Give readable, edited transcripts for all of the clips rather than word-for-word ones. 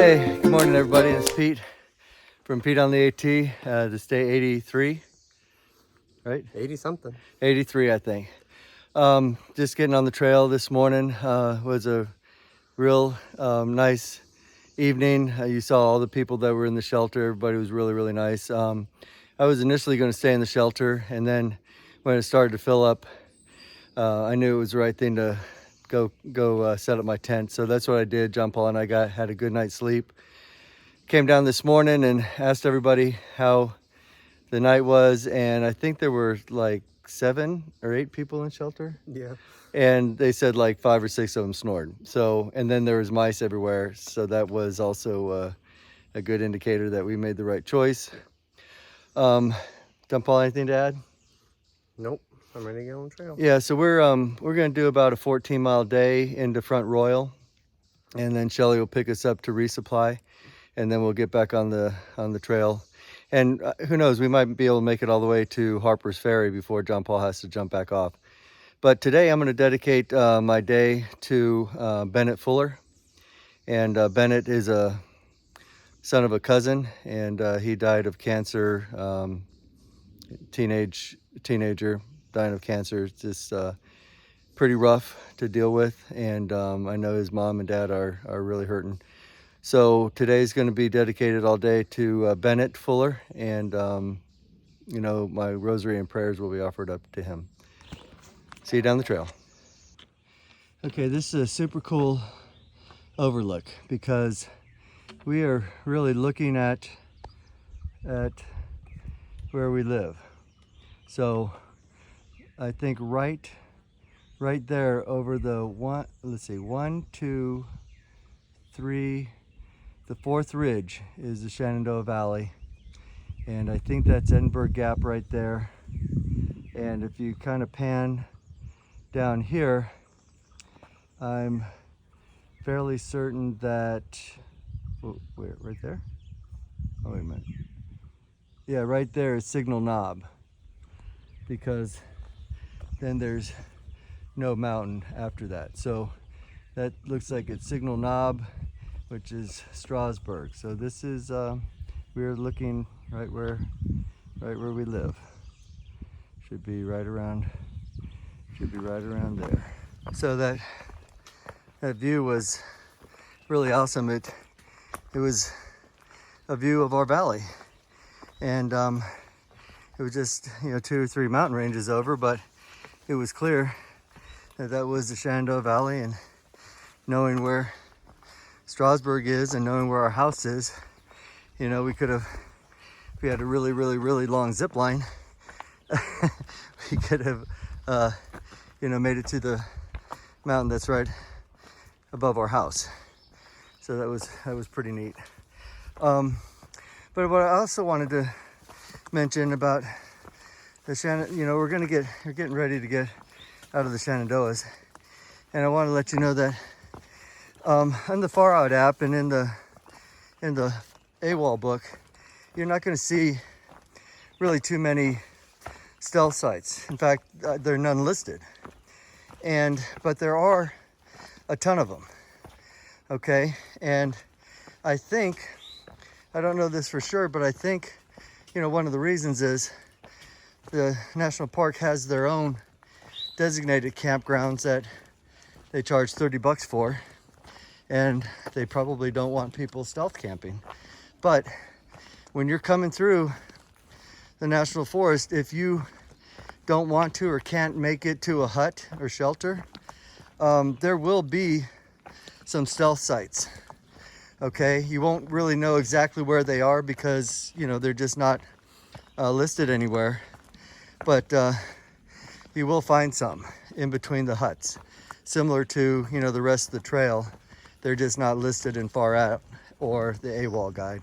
Hey, good morning everybody. It's Pete from Pete on the AT. This day 83, right? 80 something. 83, I think. Just getting on the trail this morning. Was a real nice evening. You saw all the people that were in the shelter. Everybody was really, really nice. I was initially going to stay in the shelter, and then when it started to fill up, I knew it was the right thing to go set up my tent. So that's what I did. John Paul and I had a good night's sleep. Came down this morning and asked everybody how the night was, and I think there were like 7 or 8 people in shelter. Yeah. And they said like 5 or 6 of them snored. So, and then there was mice everywhere. So that was also a good indicator that we made the right choice. John Paul, anything to add? Nope. I'm ready to get on the trail. Yeah, so we're going to do about a 14-mile day into Front Royal, and then Shelly will pick us up to resupply, and then we'll get back on the trail. And who knows, we might be able to make it all the way to Harper's Ferry before John Paul has to jump back off. But today I'm going to dedicate my day to Bennett Fuller. And Bennett is a son of a cousin, and he died of cancer. Teenager dying of cancer. It's just pretty rough to deal with, and I know his mom and dad are really hurting. So today's going to be dedicated all day to Bennett Fuller, and you know, my rosary and prayers will be offered up to him. See you down the trail. Okay, this is a super cool overlook because we are really looking at where we live. So I think right there over the one, let's see, 1, 2, 3, the 4th ridge is the Shenandoah Valley, and I think that's Edinburgh Gap right there. And if you kind of pan down here, I'm fairly certain that, oh, wait, right there? Oh, wait a minute. Yeah, right there is Signal Knob, because then there's no mountain after that. So that looks like it's Signal Knob, which is Strasburg. So this is, we're looking right where we live. Should be right around there. So that view was really awesome. It was a view of our valley, and it was just, you know, 2 or 3 mountain ranges over, but it was clear that was the Shenandoah Valley. And knowing where Strasburg is and knowing where our house is, you know, we could have, if we had a really long zip line, we could have you know, made it to the mountain that's right above our house. So that was pretty neat. But what I also wanted to mention about the Shenandoah, you know, we're getting ready to get out of the Shenandoahs, and I want to let you know that on the Far Out app and in the AWOL book, you're not going to see really too many stealth sites. In fact, there are none listed, but there are a ton of them. Okay, and I think, I don't know this for sure, but I think, you know, one of the reasons is the national park has their own designated campgrounds that they charge $30 for, and they probably don't want people stealth camping. But when you're coming through the national forest, if you don't want to or can't make it to a hut or shelter, there will be some stealth sites. Okay, you won't really know exactly where they are because, you know, they're just not listed anywhere, but you will find some in between the huts, similar to, you know, the rest of the trail. They're just not listed in Far Out or the AWOL guide.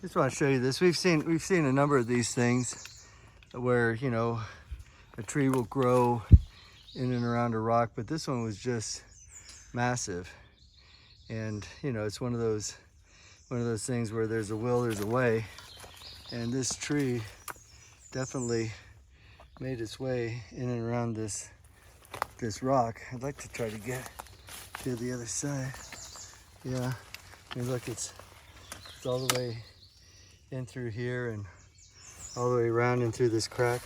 Just want to show you this. We've seen a number of these things where, you know, a tree will grow in and around a rock, but this one was just massive. And, you know, it's one of those things where there's a will, there's a way. And this tree definitely made its way in and around this rock. I'd like to try to get to the other side. Yeah, I mean, look, it's all the way in through here and all the way around into this crack.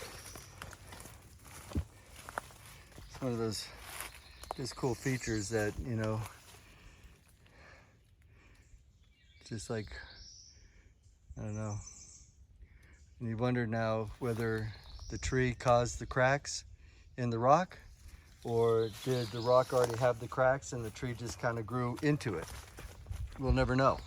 It's one of those just cool features that, you know, just like, I don't know. And you wonder now whether the tree caused the cracks in the rock, or did the rock already have the cracks and the tree just kind of grew into it? We'll never know.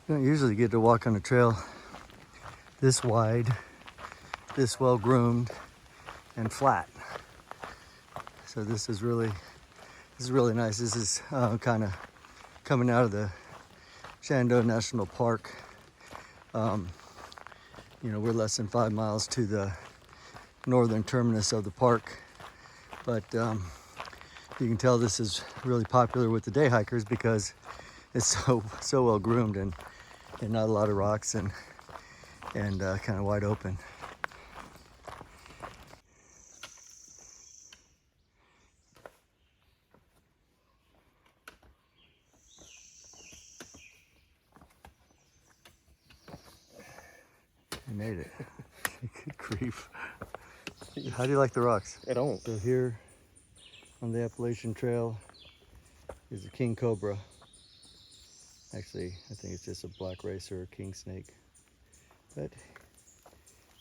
You don't usually get to walk on a trail this wide, this well groomed, and flat. So this is really nice. This is kind of coming out of the Shenandoah National Park. You know, we're less than 5 miles to the northern terminus of the park, but you can tell this is really popular with the day hikers because it's so well groomed and not a lot of rocks and kind of wide open. You made it. Good grief. How do you like the rocks? I don't. So here on the Appalachian Trail is the king cobra. Actually, I think it's just a black racer or king snake, but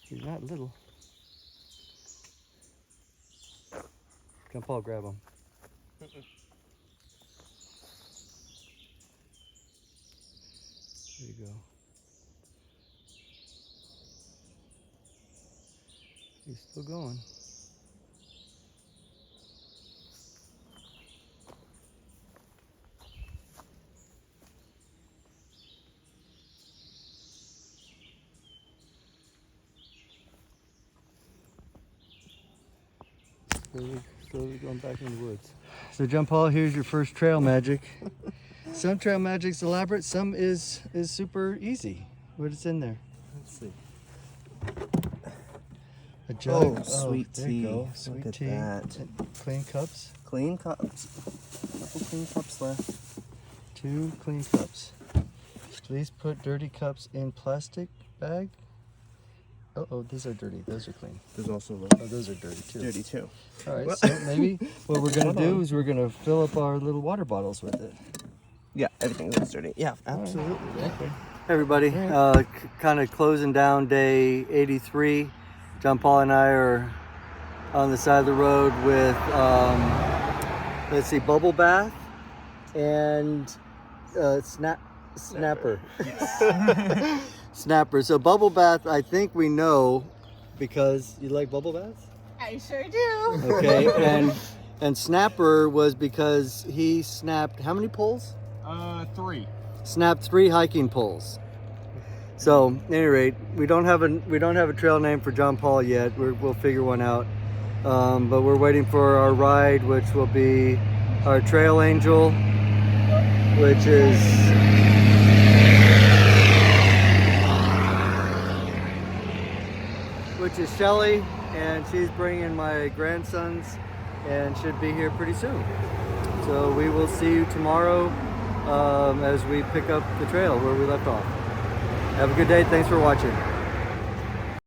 he's not little. Come, Paul, grab him. There you go. He's still going. Slowly going back in the woods. So John Paul, here's your first trail magic. Some trail magic's elaborate, some is super easy. What is in there? Let's see. A jug. Oh, sweet there tea. you go. Look Sweet at tea. that. Clean cups. Clean cups. Couple clean cups left. 2 clean cups. Please put dirty cups in plastic bag. Oh, these are dirty. Those are clean. There's also Oh, those are dirty too. dirty too. All right, so maybe what we're gonna do is we're gonna fill up our little water bottles with it. Yeah, everything looks dirty. Yeah, absolutely. Okay. Hey everybody, kind of closing down day 83. John Paul and I are on the side of the road with, let's see, Bubble Bath and Snapper. Yes. Snapper. So Bubble Bath, I think we know because you like bubble baths? I sure do. Okay, and Snapper was because he snapped how many poles? 3. Snapped 3 hiking poles. So, at any rate, we don't have a trail name for John Paul yet. We'll figure one out. But we're waiting for our ride, which will be our Trail Angel, which is Shelly, and she's bringing my grandsons and should be here pretty soon. So we will see you tomorrow as we pick up the trail where we left off. Have a good day. Thanks for watching.